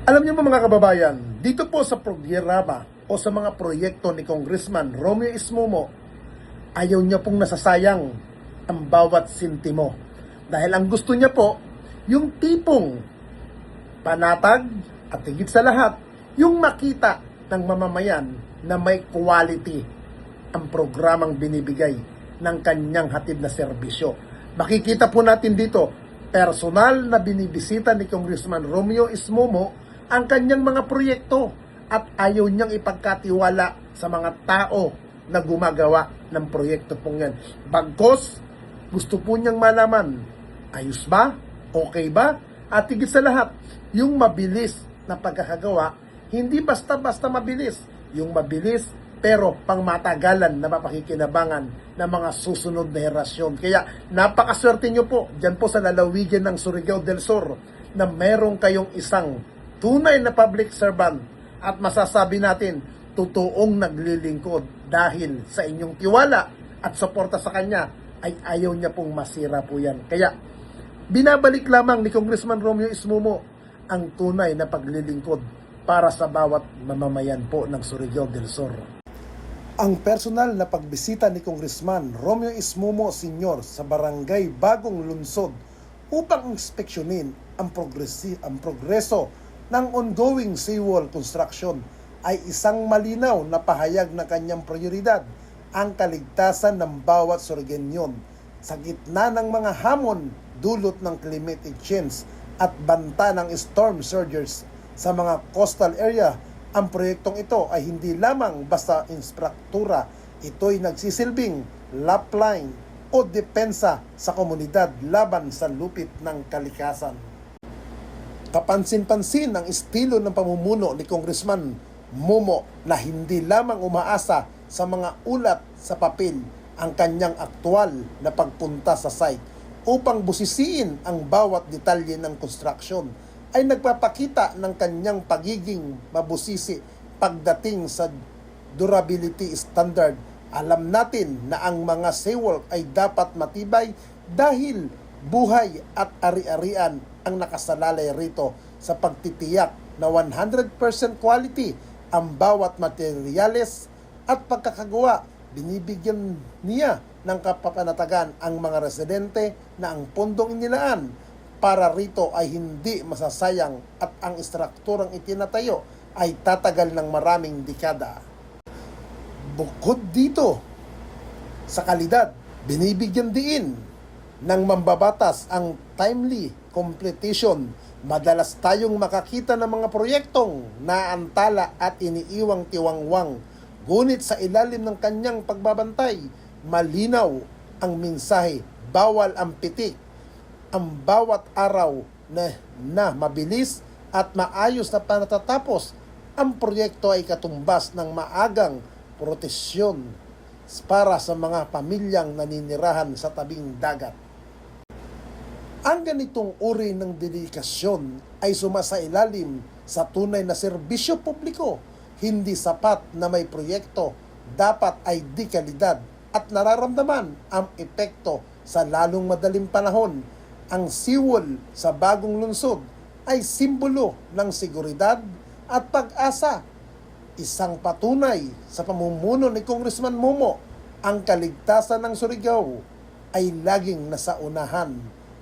Alam niyo po mga kababayan, dito po sa programa o sa mga proyekto ni Congressman Romeo Ismomo, ayaw niya pong nasasayang ang bawat sintimo. Dahil ang gusto niya po, yung tipong panatag at higit sa lahat, yung makita ng mamamayan na may quality ang programang binibigay ng kanyang hatid na serbisyo. Makikita po natin dito, personal na binibisita ni Congressman Romeo Ismomo ang kanyang mga proyekto at ayaw niyang ipagkatiwala sa mga tao na gumagawa ng proyekto pong yan. Bagkos, gusto po niyang malaman, ayos ba? Okay ba? At higit sa lahat, yung mabilis na pagkakagawa, hindi basta-basta mabilis. Yung mabilis, pero pangmatagalan na mapakikinabangan ng mga susunod na henerasyon. Kaya napakaswerte nyo po dyan po sa lalawigan ng Surigao del Sur na meron kayong isang tunay na public servant at masasabi natin totoong naglilingkod dahil sa inyong tiwala at suporta sa kanya ay ayaw niya pong masira po yan. Kaya binabalik lamang ni Congressman Romeo Ismomo ang tunay na paglilingkod para sa bawat mamamayan po ng Surigao del Sur. Ang personal na pagbisita ni Congressman Romeo Ismomo Sr. sa Barangay Bagong Lunsod upang inspeksyonin ang progreso ng ongoing seawall construction ay isang malinaw na pahayag na kanyang prioridad ang kaligtasan ng bawat Surigenyon sa gitna ng mga hamon dulot ng climate change at banta ng storm surges sa mga coastal area. Ang proyektong ito ay hindi lamang basta infrastruktura, ito'y nagsisilbing lifeline o depensa sa komunidad laban sa lupit ng kalikasan. Kapansin-pansin ang estilo ng pamumuno ni Congressman Momo na hindi lamang umaasa sa mga ulat sa papel ang kanyang aktwal na pagpunta sa site upang busisiin ang bawat detalye ng construction ay nagpapakita ng kanyang pagiging mabusisi pagdating sa durability standard. Alam natin na ang mga seawall ay dapat matibay dahil buhay at ari-arian ang nakasalalay rito sa pagtitiyak na 100% quality ang bawat materyales at pagkakagawa. Binibigyan niya ng kapapanatagan ang mga residente na ang pondong inilaan para rito ay hindi masasayang at ang istrukturang itinatayo ay tatagal ng maraming dekada. Bukod dito, sa kalidad, binibigyan din ng mambabatas ang timely completion. Madalas tayong makakita ng mga proyektong naantala at iniiwang tiwangwang. Ngunit sa ilalim ng kanyang pagbabantay, malinaw ang mensahe, bawal ang pitik. Ang bawat araw na mabilis at maayos na panatatapos, ang proyekto ay katumbas ng maagang proteksyon para sa mga pamilyang naninirahan sa tabing dagat. Ang ganitong uri ng dedikasyon ay sumasailalim sa tunay na serbisyo publiko. Hindi sapat na may proyekto, dapat ay di kalidad at nararamdaman ang epekto sa lalong madaling panahon. Ang seawall sa Bagong Lunsod ay simbolo ng seguridad at pag-asa. Isang patunay sa pamumuno ni Congressman Momo, ang kaligtasan ng Surigao ay laging nasa unahan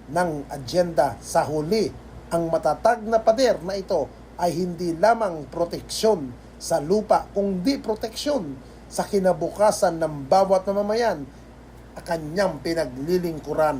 ng agenda. Sa huli, ang matatag na pader na ito ay hindi lamang proteksyon sa lupa, kundi proteksyon sa kinabukasan ng bawat mamamayan, kanyang pinaglilingkuran.